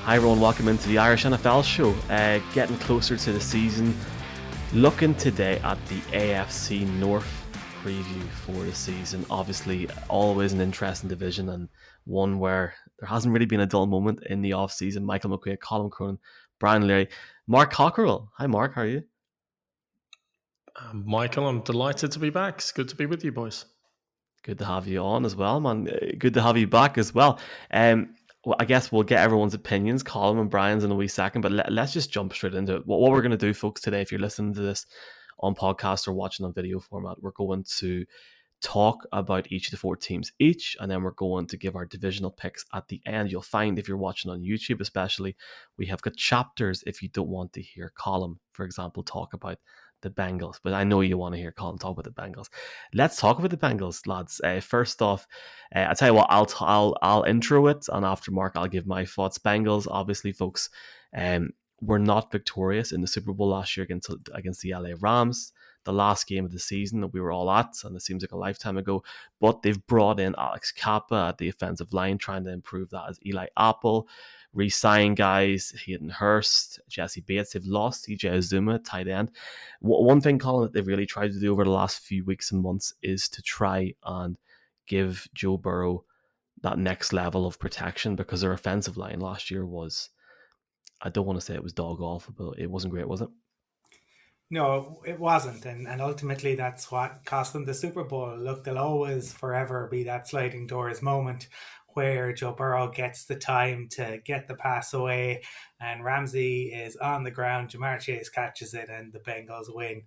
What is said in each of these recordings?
Hi everyone, welcome into the Irish NFL show. Getting closer to the season, looking today at the AFC North Preview for the season. Obviously, always an interesting division and one where there hasn't really been a dull moment in the off-season. Michael McQuaid, Colin Cronin, Brian Leary, Mark Cockerell. Hi Mark, how are you? Michael, I'm delighted to be back. It's good to be with you boys. Good to have you on as well, man. Good to have you back as well. Well, I guess we'll get everyone's opinions, Colin and Brian's in a wee second, but let's just jump straight into it. What we're going to do, folks, today, if you're listening to this on podcast or watching on video format, we're going to talk about each of the four teams each, and then we're going to give our divisional picks at the end. You'll find if you're watching on YouTube especially, we have got chapters if you don't want to hear Colin, for example, talk about the Bengals, but I know you want to hear Colin talk about the Bengals. Let's talk about the Bengals, lads. First off, I'll tell you what, I'll intro it, and after Mark, I'll give my thoughts. Bengals, obviously, folks, were not victorious in the Super Bowl last year against the LA Rams. The last game of the season that we were all at, and it seems like a lifetime ago. But they've brought in Alex Kappa at the offensive line, trying to improve that as Eli Apple. Re-sign guys, Hayden Hurst, Jesse Bates. They've lost CJ Azuma, tight end. One thing, Colin, that they've really tried to do over the last few weeks and months is to try and give Joe Burrow that next level of protection, because their offensive line last year was, I don't want to say it was dog awful, but it wasn't great, was it? No, it wasn't. And ultimately, that's what cost them the Super Bowl. Look, there'll always forever be that sliding doors moment where Joe Burrow gets the time to get the pass away and Ramsey is on the ground. Jamar Chase catches it and the Bengals win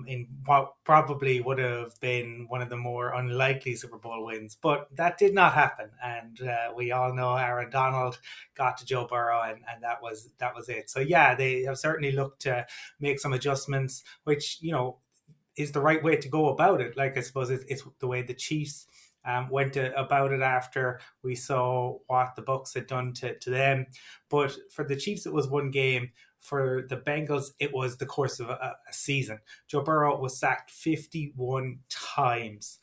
in what probably would have been one of the more unlikely Super Bowl wins. But that did not happen. And we all know Aaron Donald got to Joe Burrow and that was it. So, yeah, they have certainly looked to make some adjustments, which, you know, is the right way to go about it. Like, I suppose it's the way the Chiefs went about it after we saw what the Bucs had done to them. But for the Chiefs, it was one game. For the Bengals, it was the course of a season. Joe Burrow was sacked 51 times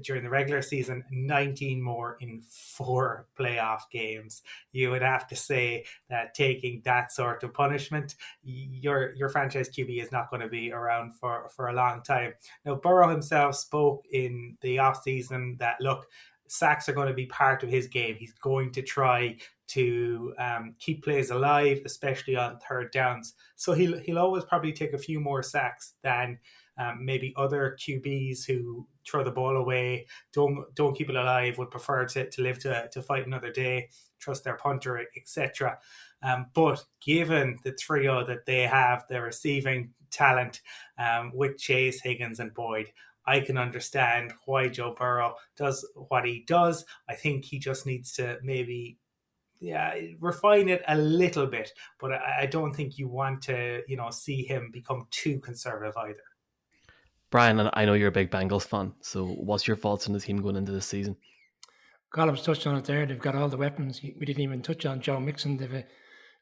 during the regular season, 19 more in 4 playoff games. You would have to say that taking that sort of punishment, your franchise QB is not going to be around for a long time. Now, Burrow himself spoke in the offseason that, look, sacks are going to be part of his game. He's going to try to keep plays alive, especially on third downs. So he'll always probably take a few more sacks than maybe other QBs who throw the ball away, don't keep it alive, would prefer to live to fight another day, trust their punter, etc. But given the trio that they have, their receiving talent with Chase, Higgins, and Boyd, I can understand why Joe Burrow does what he does. I think he just needs to maybe refine it a little bit, but I don't think you want to, see him become too conservative either. Brian, I know you're a big Bengals fan, so what's your thoughts on the team going into this season? Colum's touched on it there. They've got all the weapons. We didn't even touch on Joe Mixon. They've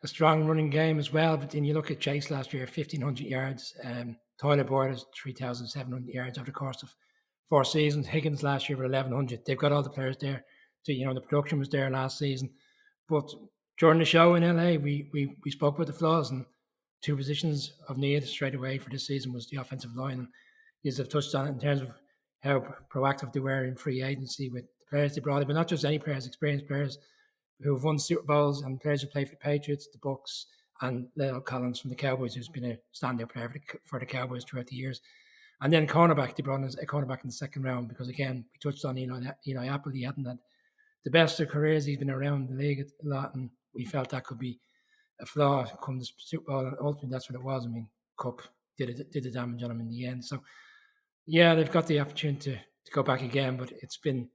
a strong running game as well. But then you look at Chase last year, 1,500 yards. Tyler Boyd has 3,700 yards over the course of 4 seasons. Higgins last year with 1,100. They've got all the players there. So, the production was there last season. But during the show in LA, we spoke about the flaws, and 2 positions of need straight away for this season was the offensive line. And you have touched on it in terms of how proactive they were in free agency with the players they brought in, but not just any players, experienced players who have won Super Bowls and players who play for the Patriots, the Bucs, and Leo Collins from the Cowboys, who's been a standout player for the Cowboys throughout the years. And then cornerback, they brought in a cornerback in the second round because, again, we touched on Eli Apple. He hadn't had the best of careers. He's been around the league a lot, and we felt that could be a flaw come the Super Bowl, and ultimately that's what it was. I mean, Cup did the damage on him in the end. So, yeah, they've got the opportunity to go back again, but it's been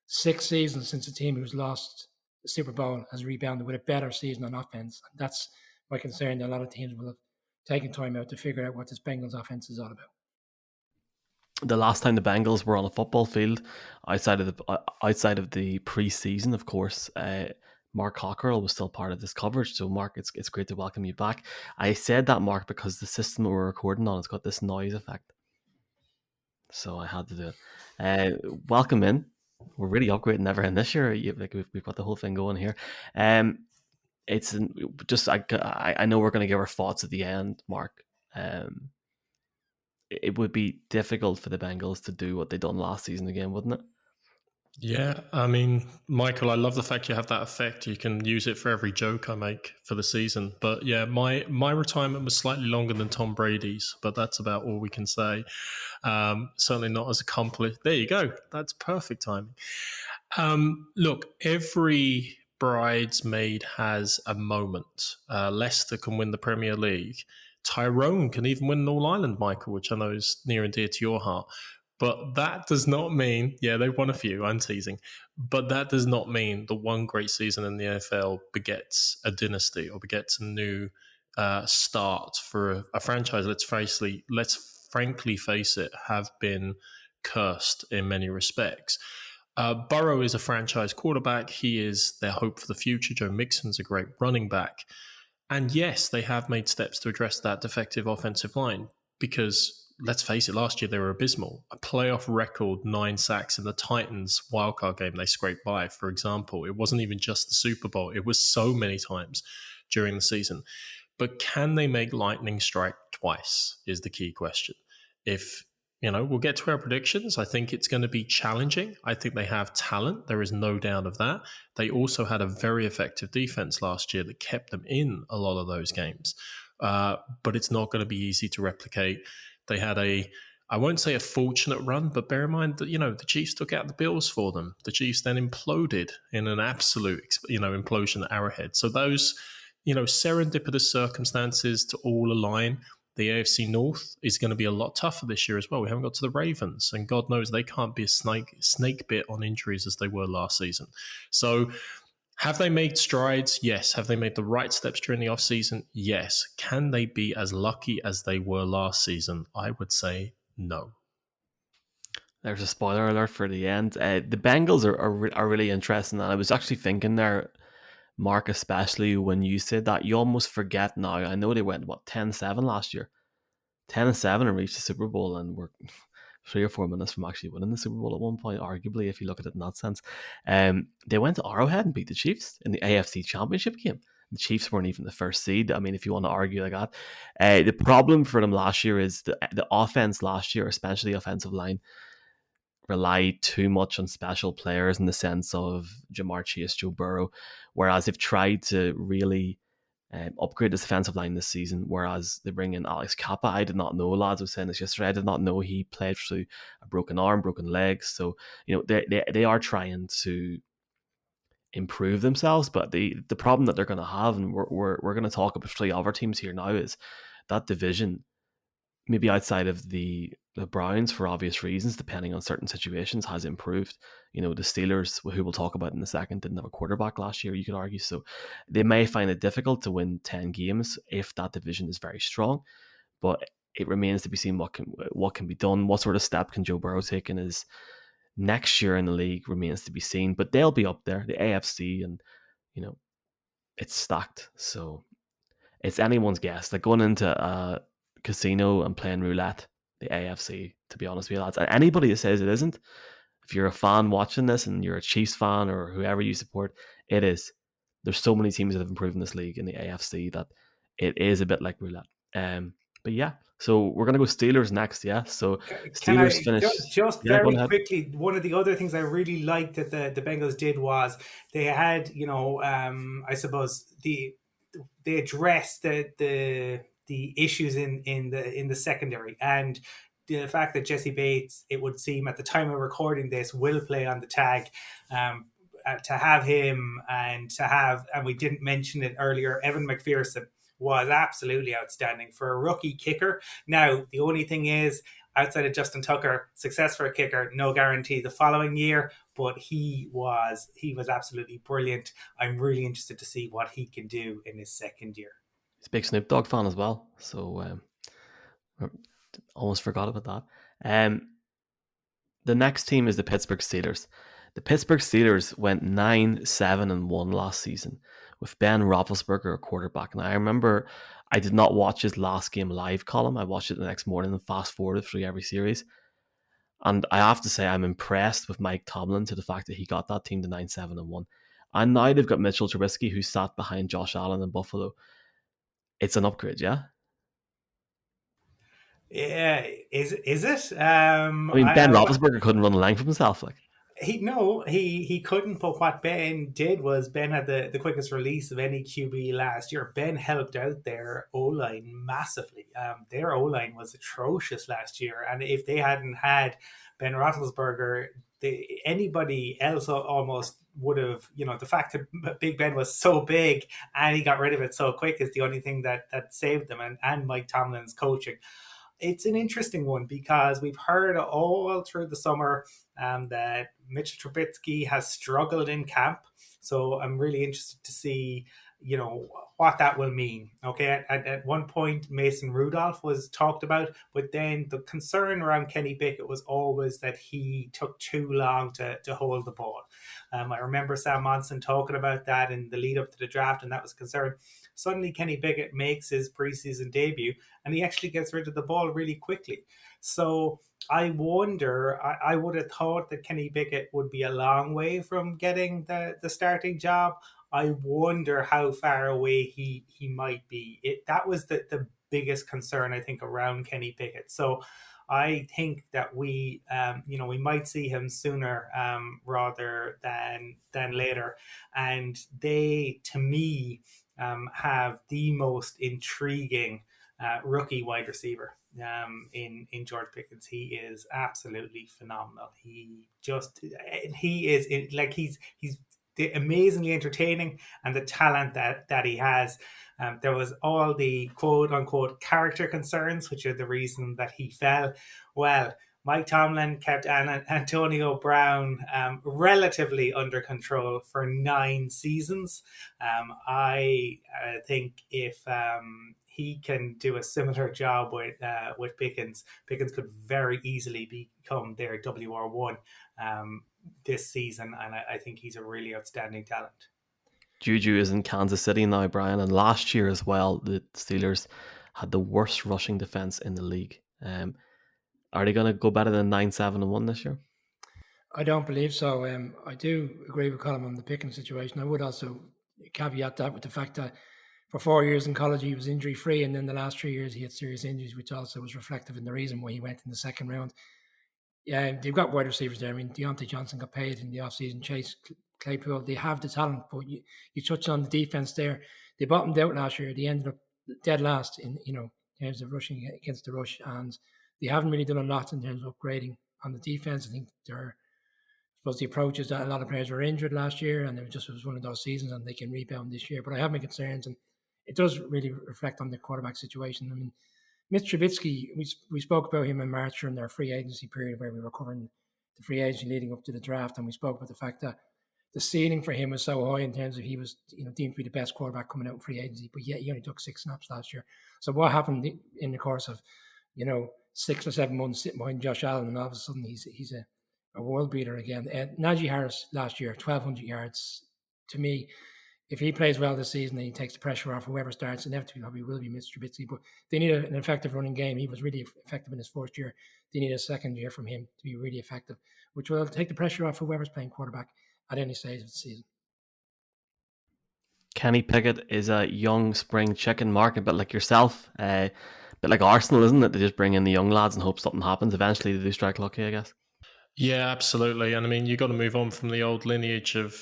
6 seasons since a team who's lost the Super Bowl has rebounded with a better season on offense. And that's my concern, that a lot of teams will have taken time out to figure out what this Bengals offense is all about. The last time the Bengals were on a football field, outside of the preseason, of course, Mark Cockerell was still part of this coverage. So, Mark, it's great to welcome you back. I said that, Mark, because the system we're recording on has got this noise effect, so I had to do it. Welcome in. We're really upgrading everything this year. We've got the whole thing going here. it's just I know we're going to give our thoughts at the end, Mark. It would be difficult for the Bengals to do what they done last season again, wouldn't it? Yeah, I mean, Michael, I love the fact you have that effect. You can use it for every joke I make for the season. But yeah, my retirement was slightly longer than Tom Brady's, but that's about all we can say. Certainly not as accomplished. There you go. That's perfect timing. Look, every bridesmaid has a moment. Leicester can win the Premier League. Tyrone can even win an All-Ireland, Michael, which I know is near and dear to your heart. But that does not mean, yeah, they've won a few, I'm teasing, but that does not mean the one great season in the NFL begets a dynasty or begets a new start for a franchise. Let's frankly face it, have been cursed in many respects. Burrow is a franchise quarterback. He is their hope for the future. Joe Mixon's a great running back. And yes, they have made steps to address that defective offensive line because, let's face it, last year they were abysmal. A playoff record 9 sacks in the Titans wildcard game they scraped by, for example. It wasn't even just the Super Bowl. It was so many times during the season. But can they make lightning strike twice is the key question. If, we'll get to our predictions. I think it's going to be challenging. I think they have talent. There is no doubt of that. They also had a very effective defense last year that kept them in a lot of those games. But it's not going to be easy to replicate. They had I won't say a fortunate run, but bear in mind that, the Chiefs took out the Bills for them. The Chiefs then imploded in an absolute, implosion at Arrowhead. So those, serendipitous circumstances to all align. The AFC North is going to be a lot tougher this year as well. We haven't got to the Ravens, and God knows they can't be a snake bit on injuries as they were last season. So have they made strides? Yes. Have they made the right steps during the offseason? Yes. Can they be as lucky as they were last season? I would say no. There's a spoiler alert for the end. The Bengals are really interesting, and I was actually thinking there, Mark, especially when you said that, you almost forget now. I know they went 10-7 last year, 10-7, and reached the Super Bowl, and were 3 or 4 minutes from actually winning the Super Bowl at one point, arguably, if you look at it in that sense. They went to Arrowhead and beat the Chiefs in the AFC Championship game. The Chiefs weren't even the first seed. I mean, if you want to argue like that. The problem for them last year is the offense last year, especially the offensive line, relied too much on special players in the sense of Ja'Marr Chase, Joe Burrow, whereas they've tried to really upgrade this defensive line this season, whereas they bring in Alex Kappa. I did not know, lads, I was saying this yesterday, I did not know he played through a broken arm, broken legs. So, they are trying to improve themselves, but the problem that they're going to have, and we're going to talk about 3 other teams here now, is that division, maybe outside of the Browns for obvious reasons, depending on certain situations, has improved. The Steelers, who we'll talk about in a second, didn't have a quarterback last year, you could argue. So they may find it difficult to win 10 games if that division is very strong. But it remains to be seen what can be done. What sort of step can Joe Burrow take in his next year in the league remains to be seen. But they'll be up there, the AFC, and it's stacked. So it's anyone's guess. Like going into a casino and playing roulette, the AFC, to be honest with you, lads. And anybody that says it isn't, if you're a fan watching this and you're a Chiefs fan or whoever you support, it is. There's so many teams that have improved in this league in the AFC that it is a bit like roulette. But yeah, so we're going to go Steelers next, yeah? So Steelers finished. Just very quickly, one of the other things I really liked that the Bengals did was they had, I suppose they addressed the issues in the secondary, and the fact that Jesse Bates, it would seem at the time of recording this, will play on the tag. To have him and we didn't mention it earlier, Evan McPherson was absolutely outstanding for a rookie kicker. Now, the only thing is, outside of Justin Tucker, success for a kicker, no guarantee the following year, but he was absolutely brilliant. I'm really interested to see what he can do in his second year. He's a big Snoop Dogg fan as well, so almost forgot about that. The next team is the Pittsburgh Staders. The Pittsburgh Steelers went 9-7-1 last season with Ben Roethlisberger at quarterback. And I remember I did not watch his last game live, Colin. I watched it the next morning and fast forwarded through every series. And I have to say I'm impressed with Mike Tomlin to the fact that he got that team to 9-7-1. And now they've got Mitchell Trubisky, who sat behind Josh Allen in Buffalo. It's an upgrade, yeah? Yeah, is it? I mean, Ben Roethlisberger couldn't run the length of himself. He couldn't. But what Ben did was Ben had the quickest release of any QB last year. Ben helped out their O-line massively. Their O-line was atrocious last year, and if they hadn't had Ben Roethlisberger, anybody else almost would have, the fact that Big Ben was so big and he got rid of it so quick is the only thing that saved them, and Mike Tomlin's coaching. It's an interesting one because we've heard all through the summer that Mitchell Trubisky has struggled in camp. So I'm really interested to see, what that will mean. Okay, at one point, Mason Rudolph was talked about, but then the concern around Kenny Pickett was always that he took too long to hold the ball. I remember Sam Monson talking about that in the lead up to the draft, and that was a concern. Suddenly, Kenny Pickett makes his preseason debut, and he actually gets rid of the ball really quickly. So I wonder, I would have thought that Kenny Pickett would be a long way from getting the starting job. I wonder how far away he might be. That was the biggest concern, I think, around Kenny Pickett. So I think that we might see him sooner rather than later. And they, to me, have the most intriguing rookie wide receiver in George Pickens. He is absolutely phenomenal. He's amazingly entertaining, and the talent that he has. There was all the quote unquote character concerns, which are the reason that he fell. Well, Mike Tomlin kept Antonio Brown relatively under control for 9 seasons. I think if he can do a similar job with Pickens, Pickens could very easily become their WR1 this season, and I think he's a really outstanding talent. Juju is in Kansas City now, Brian, and last year as well, the Steelers had the worst rushing defense in the league. Are they going to go better than 9-7-1 this year? I don't believe so. I do agree with Colin on the Pickens situation. I would also caveat that with the fact that for 4 years in college he was injury free, and then the last 3 years he had serious injuries, which also was reflective in the reason why he went in the second round. Yeah, they've got wide receivers there. I mean, Deontay Johnson got paid in the offseason. Chase Claypool, they have the talent, but you touched on the defense there. They bottomed out last year. They ended up dead last in terms of rushing against the rush, and they haven't really done a lot in terms of upgrading on the defense. I think I suppose the approach is that a lot of players were injured last year, and it was one of those seasons, and they can rebound this year. But I have my concerns, and it does really reflect on the quarterback situation. I mean, Mitch Trubisky, we spoke about him in March during their free agency period where we were covering the free agency leading up to the draft, and we spoke about the fact that the ceiling for him was so high in terms of he was deemed to be the best quarterback coming out in free agency, but yet he only took 6 snaps last year. So what happened in the course of 6 or 7 months sitting behind Josh Allen, and all of a sudden he's a world beater again. Najee Harris last year, 1,200 yards. To me, if he plays well this season and he takes the pressure off whoever starts, inevitably probably will be Mitch Trubisky. But they need an effective running game. He was really effective in his first year. They need a second year from him to be really effective, which will take the pressure off whoever's playing quarterback at any stage of the season. Kenny Pickett is a young spring chicken market, but like yourself, a bit like Arsenal, isn't it? They just bring in the young lads and hope something happens. Eventually they do strike lucky, I guess. Yeah, absolutely. And I mean, you got to move on from the old lineage of,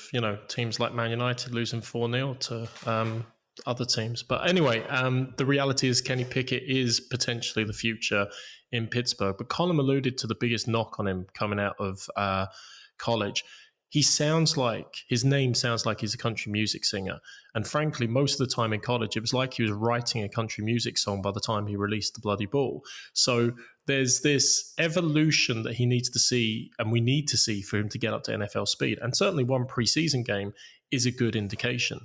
teams like Man United losing 4-0 to other teams. But anyway, the reality is Kenny Pickett is potentially the future in Pittsburgh. But Colin alluded to the biggest knock on him coming out of college. His name sounds like he's a country music singer. And frankly, most of the time in college, it was like he was writing a country music song by the time he released the bloody ball. So there's this evolution that he needs to see, and we need to see for him to get up to NFL speed. And certainly one preseason game is a good indication.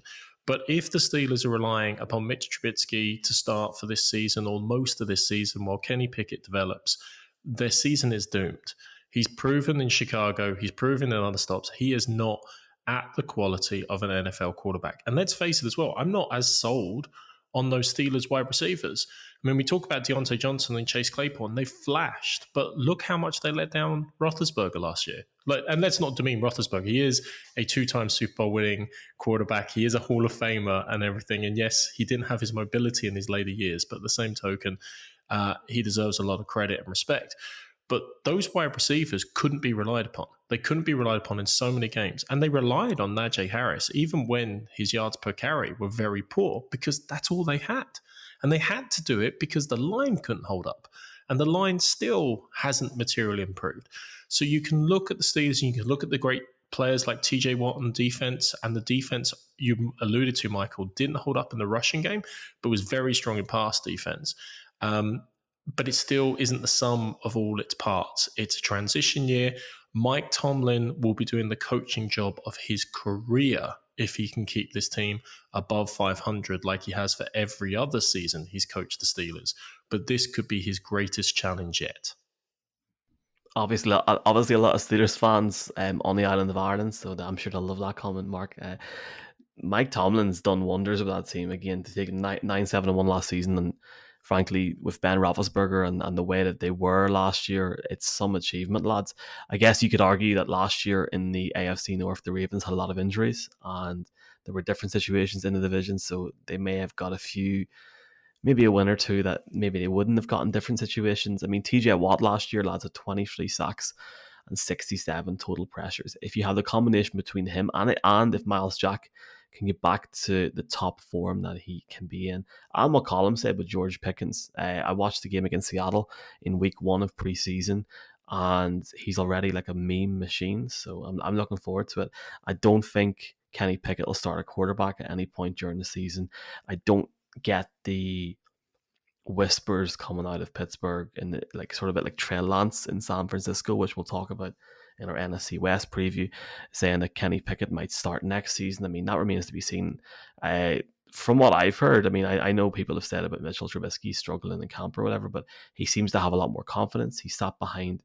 But if the Steelers are relying upon Mitch Trubisky to start for this season or most of this season while Kenny Pickett develops, their season is doomed. He's proven in Chicago, he's proven in other stops, he is not at the quality of an NFL quarterback. And let's face it as well, I'm not as sold on those Steelers wide receivers. I mean, we talk about Deontay Johnson and Chase Claypool, and they flashed, but look how much they let down Roethlisberger last year. And let's not demean Roethlisberger. He is a 2-time Super Bowl winning quarterback. He is a Hall of Famer and everything. And yes, he didn't have his mobility in his later years, but at the same token, he deserves a lot of credit and respect. But those wide receivers couldn't be relied upon. They couldn't be relied upon in so many games. And they relied on Najee Harris, even when his yards per carry were very poor, because that's all they had. And they had to do it because the line couldn't hold up. And the line still hasn't materially improved. So you can look at the Steelers and you can look at the great players like TJ Watt on defense, and the defense you alluded to, Michael, didn't hold up in the rushing game, but was very strong in pass defense. But it still isn't the sum of all its parts. It's a transition year. Mike Tomlin will be doing the coaching job of his career if he can keep this team above 500 like he has for every other season he's coached the Steelers. But this could be his greatest challenge yet. Obviously, a lot of Steelers fans on the island of Ireland, so I'm sure they'll love that comment, Mark. Mike Tomlin's done wonders with that team again to take 9-7-1 last season, and frankly, with Ben Roethlisberger and the way that they were last year, it's some achievement, lads. I guess you could argue that last year in the AFC North, the Ravens had a lot of injuries, and there were different situations in the division, so they may have got maybe a win or two that maybe they wouldn't have gotten different situations. I mean, TJ Watt last year, lads, had 23 sacks and 67 total pressures. If you have the combination between him and if Miles Jack can get back to the top form that he can be in. And what Colin said with George Pickens, I watched the game against Seattle in week 1 of preseason, and he's already like a meme machine. So I'm looking forward to it. I don't think Kenny Pickett will start a quarterback at any point during the season. I don't get the whispers coming out of Pittsburgh and like sort of a bit like Trey Lance in San Francisco, which we'll talk about in our NFC West preview, saying that Kenny Pickett might start next season. I mean, that remains to be seen. From what I've heard, I mean, I know people have said about Mitchell Trubisky struggling in camp or whatever, but he seems to have a lot more confidence. He sat behind,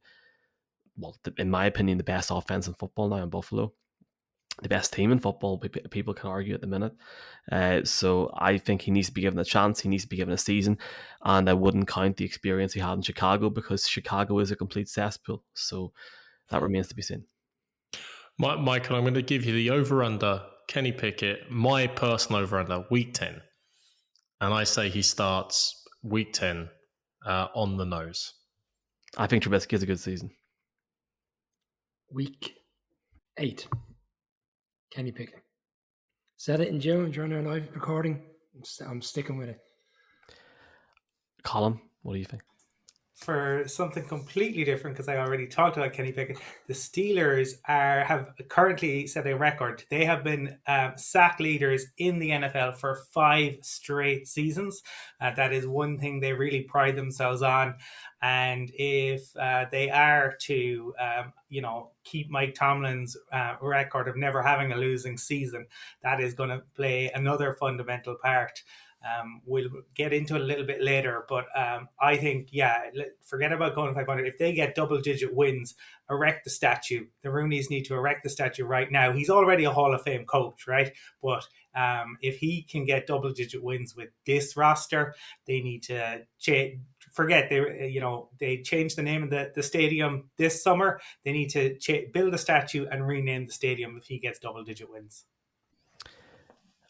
well, in my opinion, the best offense in football now in Buffalo. The best team in football, people can argue at the minute. So I think he needs to be given a chance. He needs to be given a season. And I wouldn't count the experience he had in Chicago, because Chicago is a complete cesspool. So that remains to be seen. Michael, I'm going to give you the over-under. Kenny Pickett, my personal over-under, week 10. And I say he starts week 10 on the nose. I think Trubisky has a good season. Week 8. Kenny Pickett. Said it in June during our live recording. I'm sticking with it. Colin, what do you think? For something completely different, because I already talked about Kenny Pickett, the Steelers have currently set a record. They have been sack leaders in the NFL for 5 straight seasons. That is one thing they really pride themselves on. And if they are to, keep Mike Tomlin's record of never having a losing season, that is going to play another fundamental part. We'll get into it a little bit later, but I think, forget about going 500. If they get double-digit wins, erect the statue. The Rooneys need to erect the statue right now. He's already a Hall of Fame coach, right? But if he can get double-digit wins with this roster, they need to forget they changed the name of the stadium this summer. They need to build a statue and rename the stadium if he gets double-digit wins.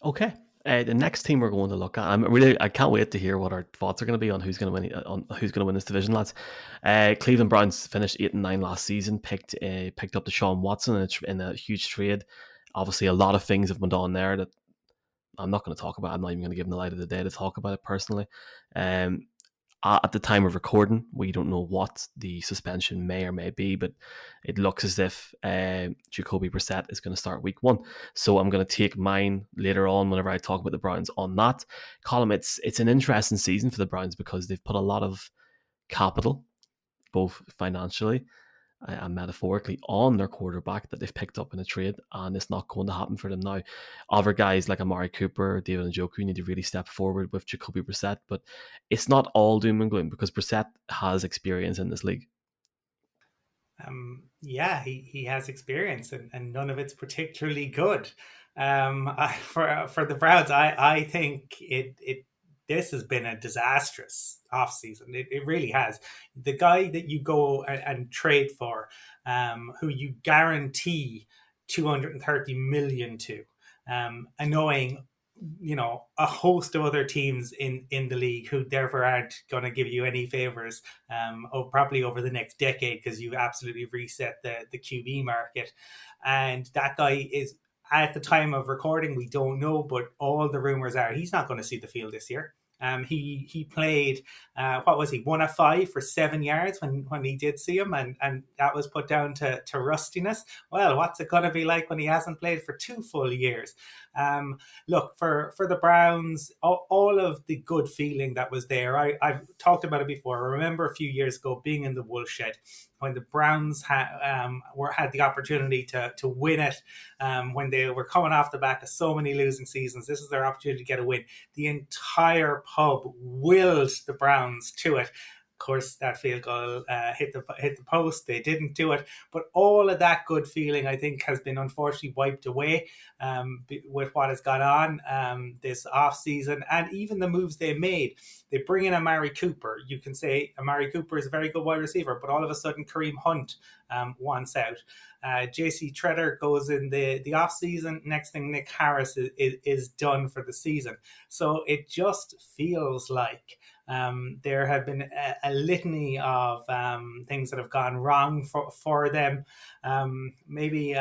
Okay. The next team we're going to look at, I can't wait to hear what our thoughts are going to be on who's going to win this division, lads. Cleveland Browns finished 8-9 last season, picked up Deshaun Watson in a huge trade. Obviously, a lot of things have went on there that I'm not going to talk about. I'm not even going to give them the light of the day to talk about it personally. At the time of recording, we don't know what the suspension may or may be, but it looks as if Jacoby Brissett is going to start week 1. So I'm going to take mine later on whenever I talk about the Browns on that. Colin, it's an interesting season for the Browns because they've put a lot of capital, both financially and metaphorically, on their quarterback that they've picked up in a trade, and it's not going to happen for them now. Other guys like Amari Cooper, David Njoku need to really step forward with Jacoby Brissett, but it's not all doom and gloom because Brissett has experience in this league. He has experience, and none of it's particularly good. For the Browns, I think this has been a disastrous offseason. It really has. The guy that you go and trade for, who you guarantee 230 million to, annoying, a host of other teams in the league who therefore aren't going to give you any favors probably over the next decade, because you absolutely reset the QB market. And that guy is, at the time of recording, we don't know, but all the rumors are he's not going to see the field this year. He played, 1 of 5 for 7 yards when he did see him, and that was put down to rustiness. Well, what's it going to be like when he hasn't played for 2 full years? Look, for the Browns, all of the good feeling that was there, I've talked about it before. I remember a few years ago being in the woolshed when the Browns had the opportunity to win it, when they were coming off the back of so many losing seasons. This is their opportunity to get a win. The entire pub willed the Browns to it. Of course, that field goal hit the post. They didn't do it. But all of that good feeling, I think, has been unfortunately wiped away with what has gone on this offseason, and even the moves they made. They bring in Amari Cooper. You can say Amari Cooper is a very good wide receiver, but all of a sudden Kareem Hunt wants out. JC Treader goes in the offseason. Next thing, Nick Harris is done for the season. So it just feels like there have been a litany of things that have gone wrong for them. Maybe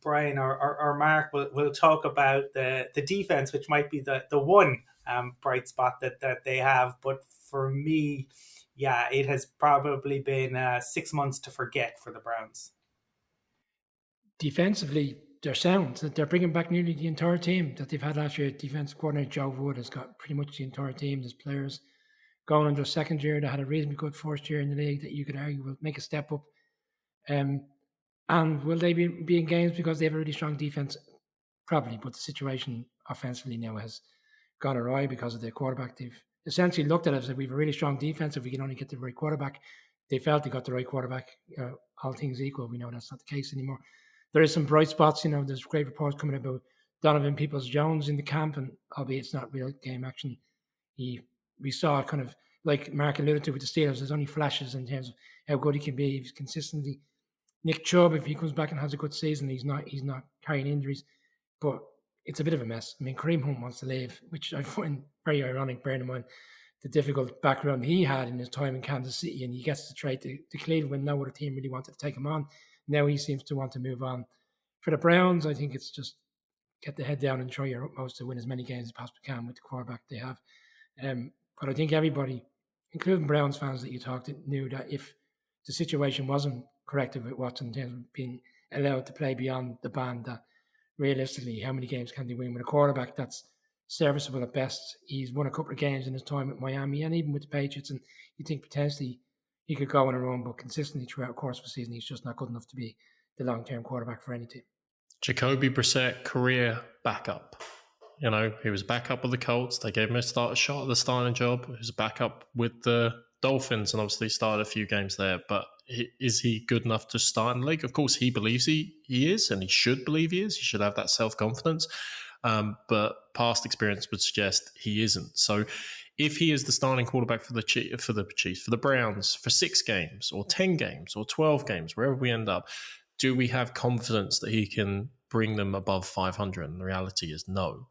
Brian or Mark will talk about the defense, which might be the one bright spot that they have. But for me, yeah, it has probably been 6 months to forget for the Browns. Defensively, they're sound. They're bringing back nearly the entire team that they've had last year. Defensive coordinator Joe Wood has got pretty much the entire team. There's players going into their second year that had a reasonably good first year in the league that you could argue will make a step up. And will they be in games because they have a really strong defense? Probably, but the situation offensively now has gone awry because of their quarterback. They've essentially looked at it and said, we have a really strong defense if we can only get the right quarterback. They felt they got the right quarterback, all things equal. We know that's not the case anymore. There is some bright spots, there's great reports coming about Donovan Peoples-Jones in the camp, and albeit it's not real game action, we saw kind of, like Mark alluded to with the Steelers, there's only flashes in terms of how good he can be. He's consistently. Nick Chubb, if he comes back and has a good season, he's not carrying injuries, but it's a bit of a mess. I mean, Kareem Hunt wants to leave, which I find very ironic, bearing in mind the difficult background he had in his time in Kansas City, and he gets to trade to Cleveland when no other team really wanted to take him on. Now he seems to want to move on. For the Browns, I think it's just get the head down and try your utmost to win as many games as possibly can with the quarterback they have. But I think everybody, including Browns fans that you talked to, knew that if the situation wasn't corrected with Watson in terms of being allowed to play beyond the band, that realistically, how many games can they win with a quarterback that's serviceable at best? He's won a couple of games in his time at Miami and even with the Patriots, and you think potentially he could go on a run, but consistently throughout the course of the season, he's just not good enough to be the long-term quarterback for any team. Jacoby Brissett, career backup. He was backup with the Colts. They gave him a shot at the starting job. He was backup with the Dolphins and obviously started a few games there. But is he good enough to start in the league? Of course, he believes he is, and he should believe he is. He should have that self-confidence. But past experience would suggest he isn't. So if he is the starting quarterback for the Chiefs, for the Browns, for 6 games or 10 games or 12 games, wherever we end up, do we have confidence that he can bring them above 500? And the reality is no.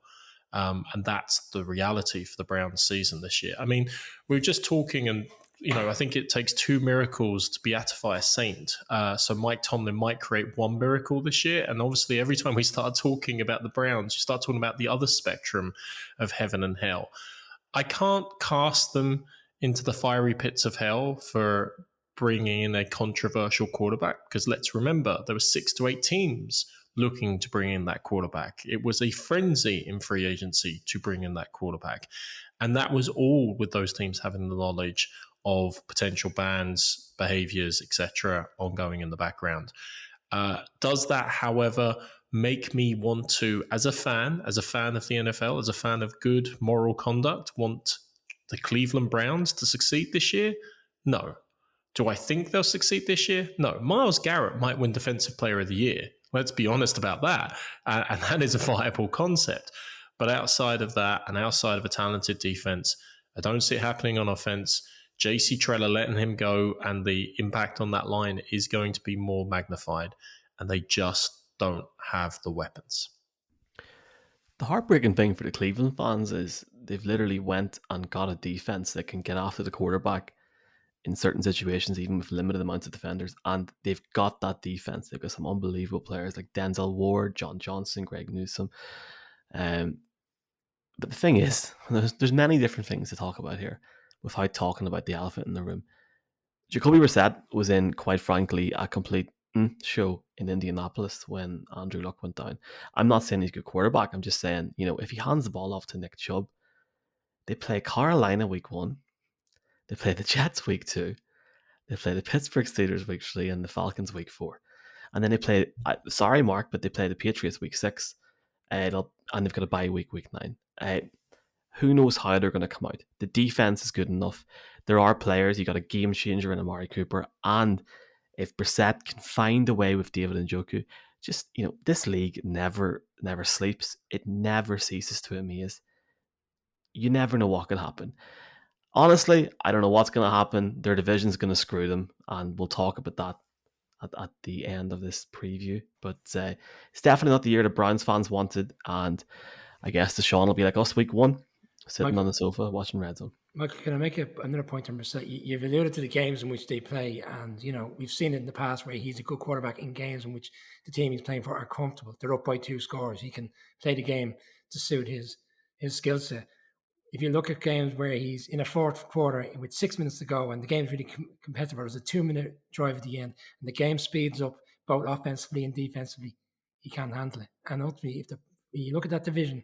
And that's the reality for the Browns season this year. I mean, we were just talking, and I think it takes 2 miracles to beatify a saint. So Mike Tomlin might create 1 miracle this year. And obviously, every time we start talking about the Browns, you start talking about the other spectrum of heaven and hell. I can't cast them into the fiery pits of hell for bringing in a controversial quarterback, because let's remember, there were 6 to 8 teams looking to bring in that quarterback. It was a frenzy in free agency to bring in that quarterback. And that was all with those teams having the knowledge of potential bans, behaviors, etc., ongoing in the background. Does that, however, make me want to, as a fan of the NFL, as a fan of good moral conduct, want the Cleveland Browns to succeed this year? No. Do I think they'll succeed this year? No. Myles Garrett might win Defensive Player of the Year. Let's be honest about that. And that is a viable concept. But outside of that, and outside of a talented defense, I don't see it happening on offense. JC Treller letting him go, and the impact on that line is going to be more magnified, and they just don't have the weapons. The heartbreaking thing for the Cleveland fans is they've literally went and got a defense that can get after the quarterback in certain situations, even with limited amounts of defenders. And they've got that defense. They've got some unbelievable players like Denzel Ward, John Johnson, Greg Newsome. But the thing is, there's many different things to talk about here without talking about the elephant in the room. Jacoby Brissett was in, quite frankly, a complete show in Indianapolis when Andrew Luck went down. I'm not saying he's a good quarterback. I'm just saying, if he hands the ball off to Nick Chubb, they play Carolina week 1, they play the Jets week 2, they play the Pittsburgh Staders week 3, and the Falcons week 4. And then they play, sorry Mark, but they play the Patriots week 6, and they've got a bye week 9. Who knows how they're going to come out? The defense is good enough. There are players. You got a game changer in Amari Cooper, and if Brissett can find a way with David Njoku, just this league never sleeps. It never ceases to amaze. You never know what can happen. Honestly, I don't know what's going to happen. Their division's going to screw them, and we'll talk about that at the end of this preview. But it's definitely not the year the Browns fans wanted, and I guess Deshaun will be like us week 1, sitting on the sofa watching Red Zone. Michael, can I make another point on Brissett? You've alluded to the games in which they play, and we've seen it in the past where he's a good quarterback in games in which the team he's playing for are comfortable. They're up by 2 scores. He can play the game to suit his skill set. If you look at games where he's in a fourth quarter with 6 minutes to go and the game's really competitive, there's a 2-minute drive at the end, and the game speeds up both offensively and defensively, he can't handle it. And ultimately, if you look at that division,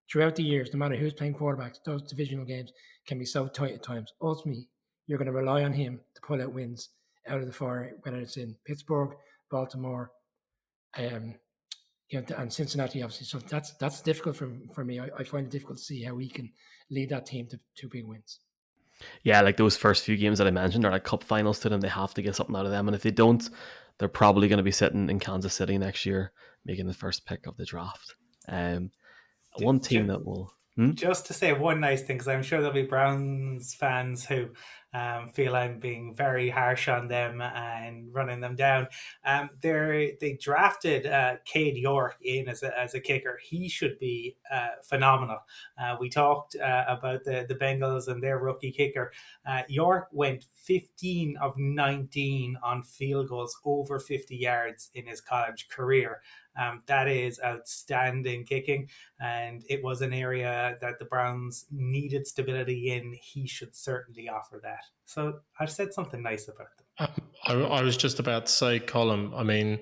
throughout the years, no matter who's playing quarterbacks, those divisional games can be so tight at times. Ultimately, you're going to rely on him to pull out wins out of the fire, whether it's in Pittsburgh, Baltimore, and Cincinnati, obviously. So that's difficult for me. I find it difficult to see how he can lead that team to 2 big wins. Yeah, like those first few games that I mentioned are like cup finals to them. They have to get something out of them. And if they don't, they're probably going to be sitting in Kansas City next year, making the first pick of the draft. One team that will... Just to say one nice thing, because I'm sure there'll be Browns fans who feel I'm being very harsh on them and running them down. They drafted Cade York in as a kicker. He should be phenomenal. We talked about the Bengals and their rookie kicker. York went 15 of 19 on field goals over 50 yards in his college career. That is outstanding kicking, and it was an area that the Browns needed stability in. He should certainly offer that. So I've said something nice about them. I was just about to say, Colin, I mean,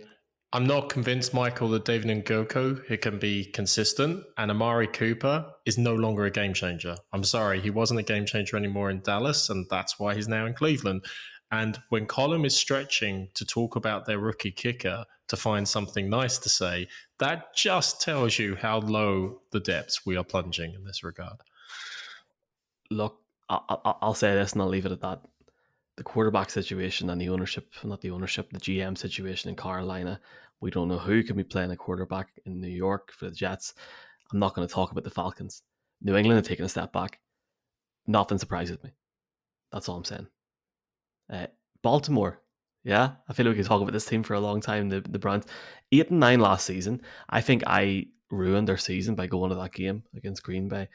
I'm not convinced, Michael, that David Njoku, he can be consistent, and Amari Cooper is no longer a game changer. I'm sorry, he wasn't a game changer anymore in Dallas, and that's why he's now in Cleveland. And when Colin is stretching to talk about their rookie kicker to find something nice to say, that just tells you how low the depths we are plunging in this regard. Look, I'll say this and I'll leave it at that. The quarterback situation and the GM situation in Carolina, we don't know who can be playing a quarterback in New York for the Jets. I'm not going to talk about the Falcons. New England have taken a step back. Nothing surprises me. That's all I'm saying. Baltimore, yeah, I feel like we could talk about this team for a long time. The Browns, 8-9 last season. I think I ruined their season by going to that game against Green Bay.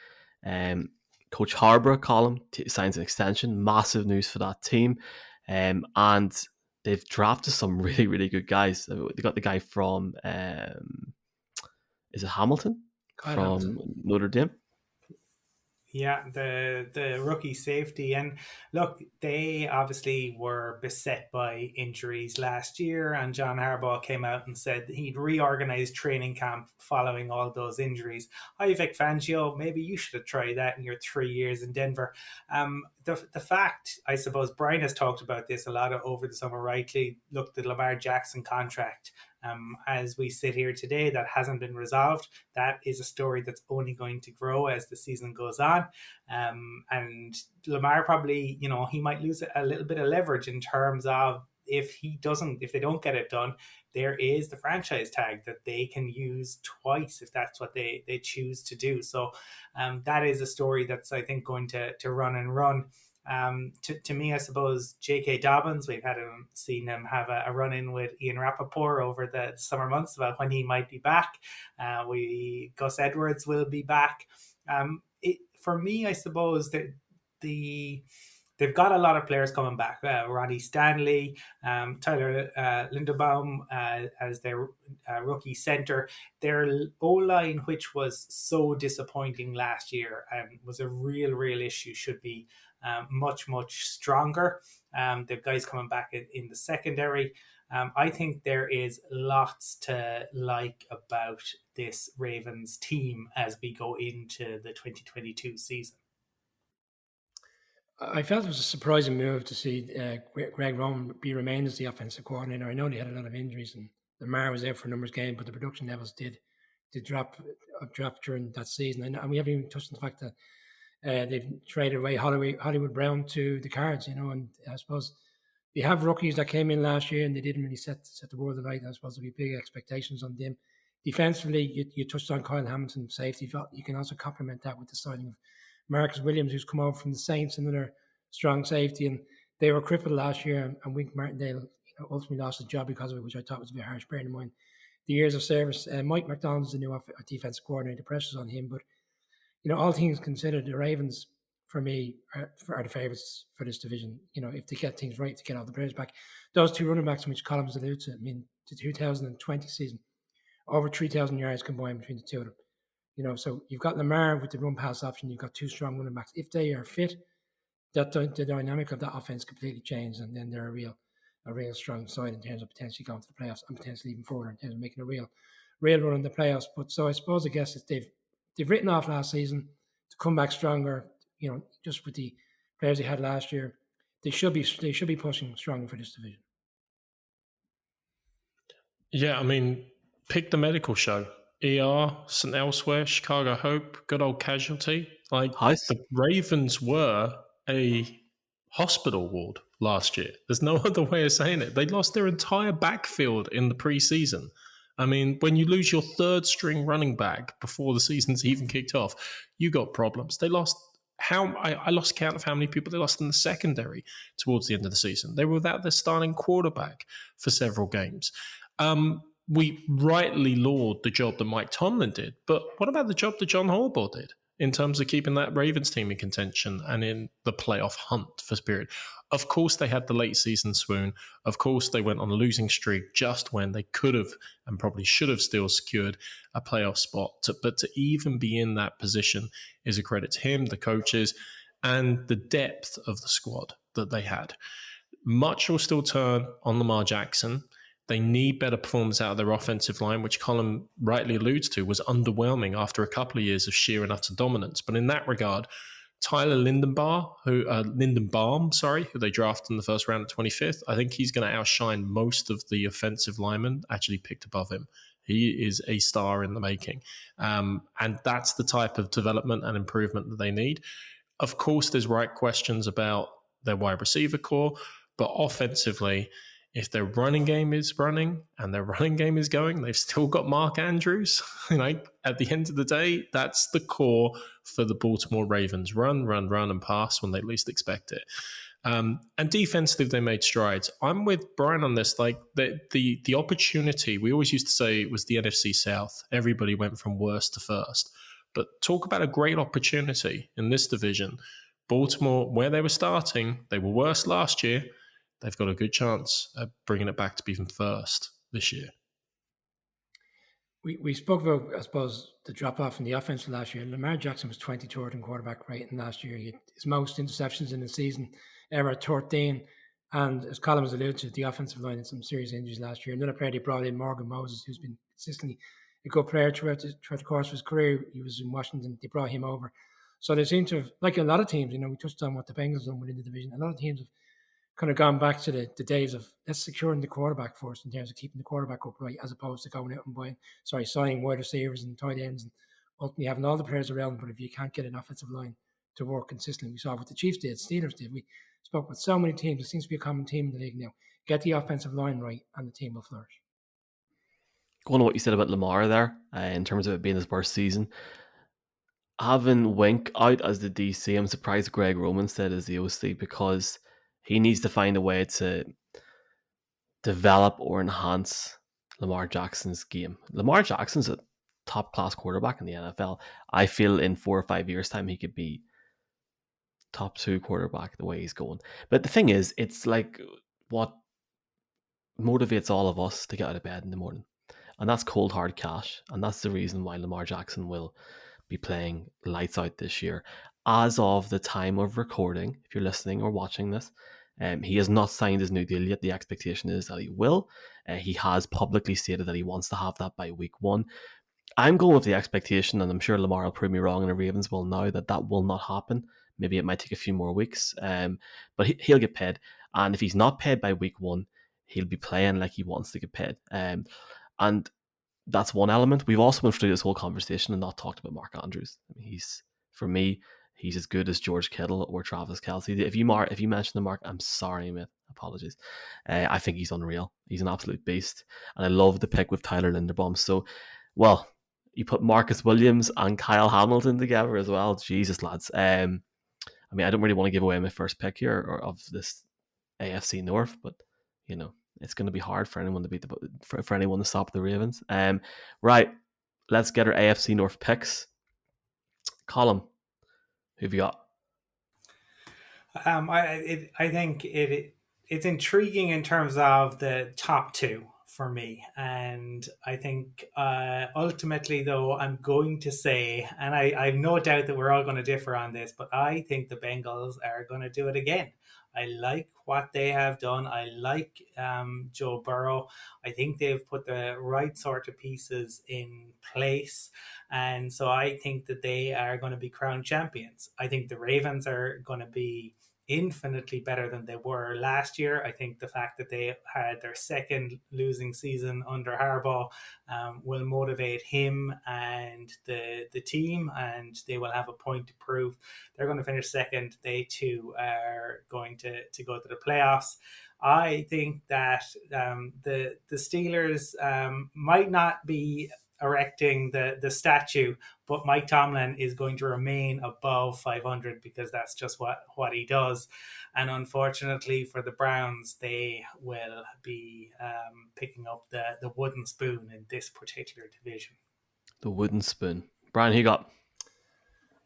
Coach Harbaugh, Colin, signs an extension. Massive news for that team. And they've drafted some really, really good guys. They got the guy from, is it Hamilton? From Notre Dame. Yeah, the rookie safety. And look, they obviously were beset by injuries last year, and John Harbaugh came out and said he'd reorganized training camp following all those injuries. Hi, Vic Fangio, maybe you should have tried that in your 3 years in Denver. The fact, I suppose, Brian has talked about this a lot over the summer, rightly. Look, the Lamar Jackson contract. As we sit here today, that hasn't been resolved. That is a story that's only going to grow as the season goes on. And Lamar probably, he might lose a little bit of leverage in terms of if they don't get it done, there is the franchise tag that they can use twice if that's what they choose to do. So that is a story that's, I think, going to run and run. To me, I suppose J.K. Dobbins, we've seen him have a run-in with Ian Rappaport over the summer months about when he might be back. Gus Edwards will be back. For me, I suppose that they've got a lot of players coming back. Ronnie Stanley, Tyler Linderbaum as their rookie center. Their O-line, which was so disappointing last year and was a real issue, should be much stronger. They've guys coming back in the secondary. I think there is lots to like about this Ravens team as we go into the 2022 season. I felt it was a surprising move to see Greg Roman remain as the offensive coordinator. I know they had a lot of injuries and Lamar was out for a number of games, but the production levels did drop during that season. And we haven't even touched on the fact that they've traded away Hollywood Brown to the Cards, and I suppose they have rookies that came in last year and they didn't really set the world alight. I suppose there'll be big expectations on them. Defensively, you touched on Kyle Hamilton, safety. You can also complement that with the signing of Marcus Williams, who's come over from the Saints, another strong safety. And they were crippled last year, and Wink Martindale ultimately lost his job because of it, which I thought was a bit harsh, bearing in mind the years of service. Mike McDonald's the new defensive coordinator. The pressure's on him. But, all things considered, the Ravens, for me, are the favourites for this division. If they get things right to get all the players back. Those two running backs, which Collins alluded to, the 2020 season, over 3,000 yards combined between the two of them. So you've got Lamar with the run-pass option. You've got two strong running backs. If they are fit, the dynamic of that offense completely changed, and then they're a real strong side in terms of potentially going to the playoffs and potentially even further in terms of making a real run in the playoffs. But so I suppose, they've written off last season to come back stronger. Just with the players they had last year, they should be pushing stronger for this division. Yeah, pick the medical show. ER, St. Elsewhere, Chicago Hope, good old casualty. The Ravens were a hospital ward last year. There's no other way of saying it. They lost their entire backfield in the preseason. When you lose your third string running back before the season's even kicked off, you got problems. They lost I lost count of how many people they lost in the secondary towards the end of the season. They were without their starting quarterback for several games. We rightly laud the job that Mike Tomlin did, but what about the job that John Harbaugh did in terms of keeping that Ravens team in contention and in the playoff hunt for spirit? Of course, they had the late season swoon. Of course, they went on a losing streak just when they could have and probably should have still secured a playoff spot. But to even be in that position is a credit to him, the coaches, and the depth of the squad that they had. Much will still turn on Lamar Jackson. They need better performance out of their offensive line, which Colin rightly alludes to was underwhelming after a couple of years of sheer and utter dominance. But in that regard, Tyler Linderbaum, who they drafted in the first round at 25th, I think he's going to outshine most of the offensive linemen actually picked above him. He is a star in the making. And that's the type of development and improvement that they need. Of course, there's right questions about their wide receiver core, but offensively, if their running game is running and their running game is going, they've still got Mark Andrews. At the end of the day, that's the core for the Baltimore Ravens. Run, and pass when they least expect it. And defensively, they made strides. I'm with Brian on this. The opportunity, we always used to say it was the NFC South. Everybody went from worst to first. But talk about a great opportunity in this division. Baltimore, where they were starting, they were worse last year. They've got a good chance at bringing it back to being first this year. We spoke about, I suppose, the drop-off in the offense last year. Lamar Jackson was 23rd in quarterback rating last year. He had his most interceptions in the season ever at 13. And as Colin was alluded to, the offensive line had some serious injuries last year. Another player they brought in, Morgan Moses, who's been consistently a good player throughout the course of his career. He was in Washington. They brought him over. So they seem to have, like a lot of teams, we touched on what the Bengals done within the division. A lot of teams have kind of gone back to the days of let's securing the quarterback first in terms of keeping the quarterback upright, as opposed to going out and signing wide receivers and tight ends and ultimately having all the players around. But if you can't get an offensive line to work consistently, we saw what the Chiefs did, Steelers did. spoke with so many teams. It seems to be a common theme in the league now. Get the offensive line right, and the team will flourish. Going to what you said about Lamar there, in terms of it being his worst season, having Wink out as the DC, I'm surprised Greg Roman said as the OC, because he needs to find a way to develop or enhance Lamar Jackson's game. Lamar Jackson's a top class quarterback in the NFL. I feel in 4 or 5 years' time he could be top 2 quarterback the way he's going. But the thing is, it's like what motivates all of us to get out of bed in the morning. And that's cold hard cash. And that's the reason why Lamar Jackson will be playing lights out this year. As of the time of recording, if you're listening or watching this, he has not signed his new deal yet. The expectation is that he will. He has publicly stated that he wants to have that by week 1. I'm going with the expectation, and I'm sure Lamar will prove me wrong, and the Ravens will know that that will not happen. Maybe it might take a few more weeks, but he'll get paid. And if he's not paid by week 1, he'll be playing like he wants to get paid. And that's one element. We've also been through this whole conversation and not talked about Mark Andrews. I mean, for me, he's as good as George Kittle or Travis Kelce. If you mention the Mark, I'm sorry, mate. Apologies. I think he's unreal. He's an absolute beast. And I love the pick with Tyler Linderbaum. So, well, you put Marcus Williams and Kyle Hamilton together as well. Jesus, lads. I mean, I don't really want to give away my first pick here or of this AFC North, but, it's going to be hard for anyone to beat for anyone to stop the Ravens. Right, let's get our AFC North picks. Colin, who've you got? I think it's intriguing in terms of the top 2 for me, and I think ultimately, though, I'm going to say, and I have no doubt that we're all going to differ on this, but I think the Bengals are going to do it again. I like what they have done. I like Joe Burrow. I think they've put the right sort of pieces in place. And so I think that they are going to be crowned champions. I think the Ravens are going to be infinitely better than they were last year. I think the fact that they had their second losing season under Harbaugh will motivate him and the team, and they will have a point to prove. They're going to finish second. They too are going to go to the playoffs. I think that the Steelers might not be erecting the statue, but Mike Tomlin is going to remain above 500 because that's just what he does. And unfortunately for the Browns, they will be picking up the wooden spoon in this particular division. The wooden spoon. Brian, who you got?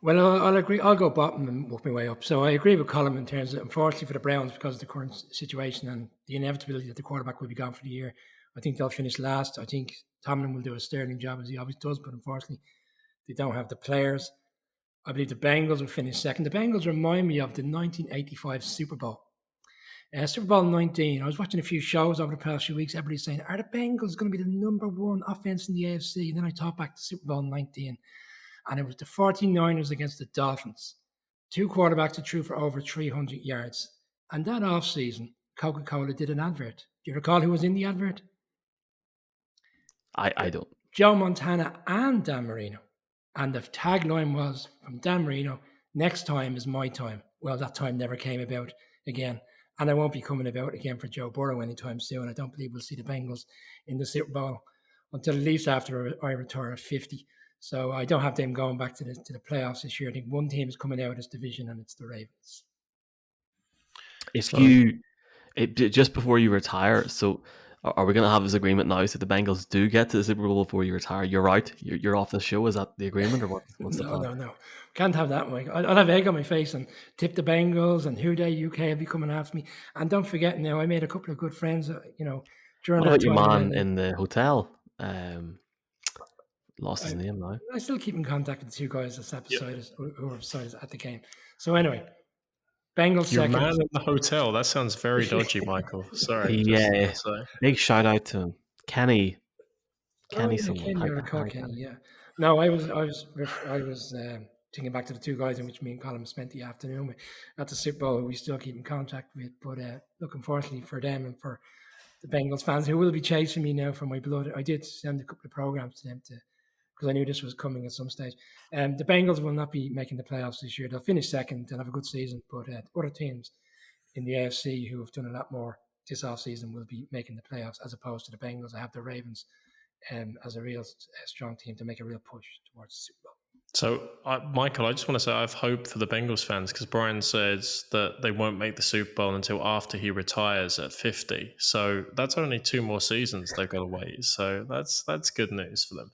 Well, I'll agree. I'll go bottom and work my way up. So I agree with Colin in terms of, unfortunately for the Browns, because of the current situation and the inevitability that the quarterback will be gone for the year, I think they'll finish last. I think Tomlin will do a sterling job as he always does, but unfortunately, they don't have the players. I believe the Bengals will finish second. The Bengals remind me of the 1985 Super Bowl. Super Bowl 19, I was watching a few shows over the past few weeks. Everybody's saying, are the Bengals going to be the number 1 offense in the AFC? And then I thought back to Super Bowl 19, and it was the 49ers against the Dolphins. 2 quarterbacks that threw for over 300 yards. And that offseason, Coca-Cola did an advert. Do you recall who was in the advert? I don't. Joe Montana and Dan Marino. And the tagline was from Dan Marino, next time is my time. Well, that time never came about again. And it won't be coming about again for Joe Burrow anytime soon. I don't believe we'll see the Bengals in the Super Bowl until at least after I retire at 50. So I don't have them going back to the playoffs this year. I think one team is coming out of this division, and it's the Ravens. Just before you retire, so are we going to have this agreement now so the Bengals do get to the Super Bowl before you retire? You're out. You're off the show. Is that the agreement, or what's the plan? No. Can't have that, Mike. I'll have egg on my face and tip the Bengals, and Who Day UK will be coming after me. And don't forget now, I made a couple of good friends, during what about that your time. man in the hotel? Lost his name now. I still keep in contact with the 2 guys that sat beside us, who were beside us at the game. So anyway, Bengals Your second. man in the hotel. That sounds very dodgy, Michael. Sorry. Yeah. Big shout out to him. Kenny. Kenny. Kenny, yeah. No, I was thinking back to the 2 guys in which me and Colin spent the afternoon with at the Super Bowl, who we still keep in contact with. But look, unfortunately for them and for the Bengals fans who will be chasing me now for my blood, I did send a couple of programs to them because I knew this was coming at some stage. The Bengals will not be making the playoffs this year. They'll finish second. They'll have a good season, but other teams in the AFC who have done a lot more this offseason will be making the playoffs, as opposed to the Bengals. I have the Ravens as a real strong team to make a real push towards the Super Bowl. So, Michael, I just want to say I have hope for the Bengals fans, because Brian says that they won't make the Super Bowl until after he retires at 50. So that's only 2 more seasons they've got to wait. So that's good news for them.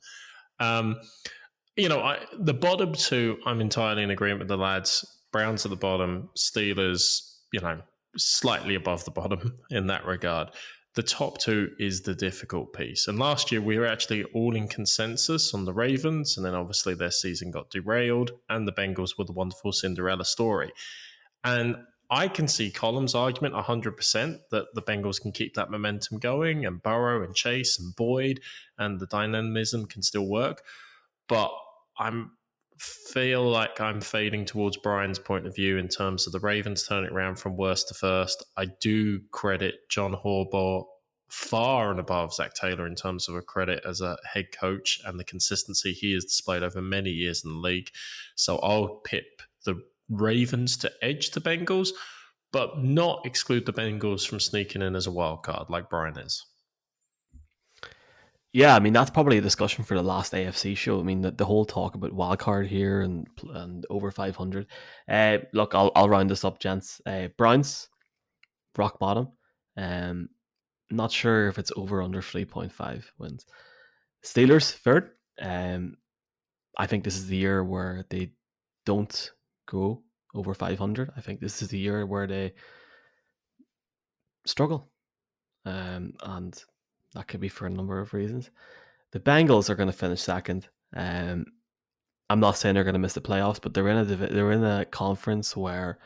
The bottom 2, I'm entirely in agreement with the lads. Browns at the bottom, Steelers, slightly above the bottom in that regard. The top 2 is the difficult piece. And last year, we were actually all in consensus on the Ravens, and then obviously their season got derailed, and the Bengals were the wonderful Cinderella story. And I can see Colum's argument 100% that the Bengals can keep that momentum going, and Burrow and Chase and Boyd, and the dynamism can still work. But feel like I'm fading towards Brian's point of view in terms of the Ravens turning it around from worst to first. I do credit John Harbaugh far and above Zach Taylor in terms of a credit as a head coach and the consistency he has displayed over many years in the league. So I'll pip the Ravens to edge the Bengals, but not exclude the Bengals from sneaking in as a wild card like Brian is. Yeah, I mean, that's probably a discussion for the last AFC show. I mean, the whole talk about wildcard here and over 500. Look, I'll round this up, gents. Browns, rock bottom. Not sure if it's over under 3.5 wins. Steelers, third. I think this is the year where they don't go over 500. I think this is the year where they struggle. And that could be for a number of reasons. The Bengals are going to finish second. I'm not saying they're going to miss the playoffs, but they're in a conference where,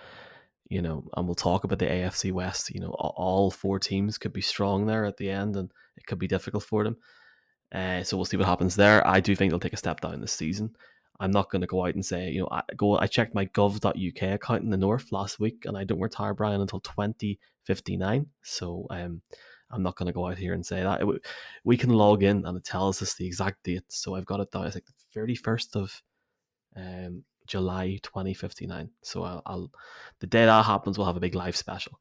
and we'll talk about the AFC West. All 4 teams could be strong there at the end, and it could be difficult for them. So we'll see what happens there. I do think they'll take a step down this season. I'm not going to go out and say, I checked my gov.uk account in the North last week, and I don't retire Brian until 2059. So I'm not going to go out here and say that. We can log in and it tells us the exact date. So I've got it down. It's like the 31st of July 2059. So the day that happens, we'll have a big live special.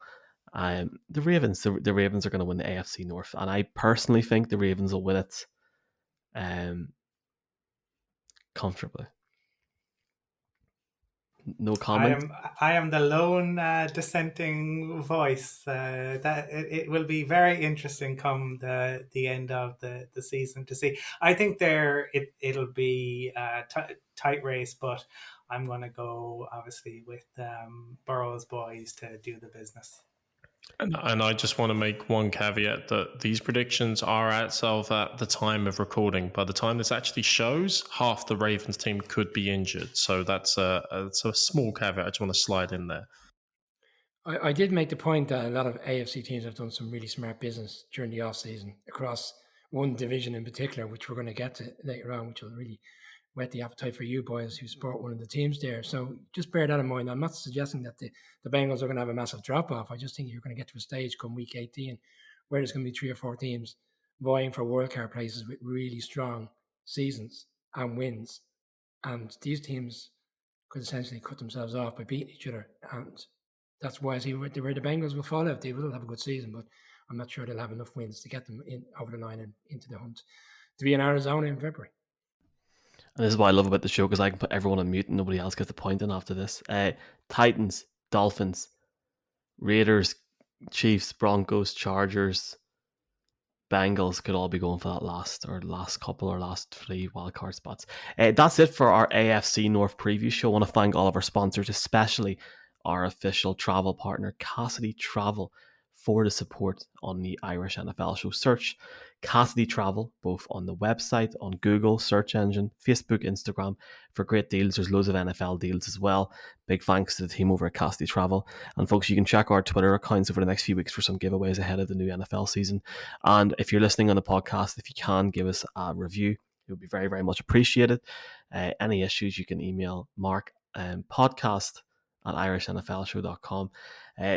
The Ravens are going to win the AFC North, and I personally think the Ravens will win it comfortably. No comment. I am the lone dissenting voice. That it will be very interesting come the end of the season to see. I think it'll be a tight race, but I'm going to go obviously with Burrow's boys to do the business. And I just want to make one caveat that these predictions are as of at the time of recording. By the time this actually shows, half the Ravens team could be injured. So that's a small caveat I just want to slide in there. I did make the point that a lot of AFC teams have done some really smart business during the offseason across one division in particular, which we're going to get to later on, which will really whet the appetite for you boys who support one of the teams there. So just bear that in mind. I'm not suggesting that the Bengals are going to have a massive drop-off. I just think you're going to get to a stage come week 18 where there's going to be 3 or 4 teams vying for wildcard places with really strong seasons and wins. And these teams could essentially cut themselves off by beating each other. And that's why I see where the Bengals will fall out. They will have a good season, but I'm not sure they'll have enough wins to get them in over the line and into the hunt to be in Arizona in February. And this is what I love about the show, because I can put everyone on mute and nobody else gets the point in after this. Titans, Dolphins, Raiders, Chiefs, Broncos, Chargers, Bengals could all be going for that last 3 wildcard spots. That's it for our AFC North Preview show. I want to thank all of our sponsors, especially our official travel partner, Cassidy Travel, for the support on the Irish NFL show. Search Cassidy Travel both on the website, on Google search engine, Facebook, Instagram for great deals. There's loads of NFL deals as well. Big thanks to the team over at Cassidy Travel. And folks, you can check our Twitter accounts over the next few weeks for some giveaways ahead of the new NFL season. And if you're listening on the podcast, if you can give us a review, it would be very, very much appreciated. Any issues, you can email Mark podcast@irishnflshow.com.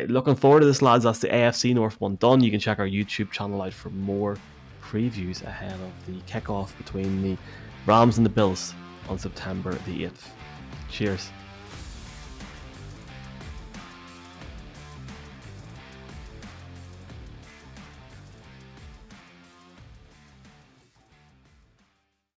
Looking forward to this, lads. That's the AFC North one done. You can check our YouTube channel out for more previews ahead of the kickoff between the Rams and the Bills on September the 8th. Cheers.